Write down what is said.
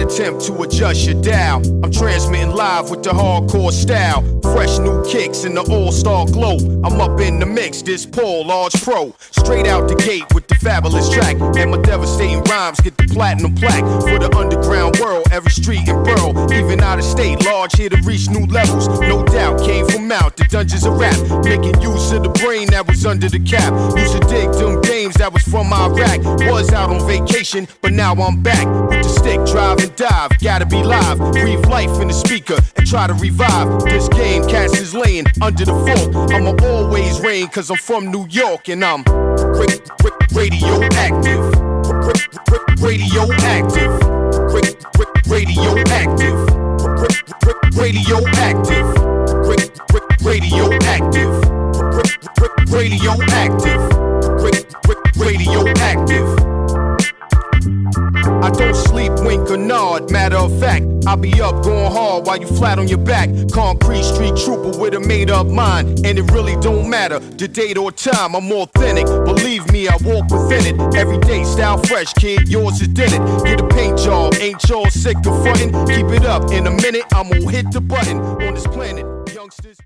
attempt to adjust your dial. I'm transmitting live with the hardcore style. Fresh new kicks in the all-star glow. I'm up in the mix, this Paul, large pro. Straight out the gate with the fabulous track. And my devastating rhymes get the platinum plaque. For the underground world, every street and borough. Even out of state, large here to reach new levels. No doubt, came from out the dungeons of rap. Making use of the brain that was under the cap. Used to dig them games that was from Iraq. Was out on vacation, but now I'm back. With the stick, drive and dive. Gotta be live, breathe life in the speaker and try to revive this game. Cats is laying under the fort. I'ma always reign cause I'm from New York and I'm radioactive. Radioactive. Radioactive. Radioactive. Radioactive. Radioactive. Radioactive. I don't sleep, wink or nod, matter of fact, I'll be up going hard while you flat on your back. Concrete street trooper with a made up mind, and it really don't matter the date or time. I'm authentic, believe me, I walk within it. Everyday style fresh, kid, yours is did it. Get a paint job, ain't y'all sick of frontin'? Keep it up, in a minute I'm gonna hit the button on this planet, youngsters.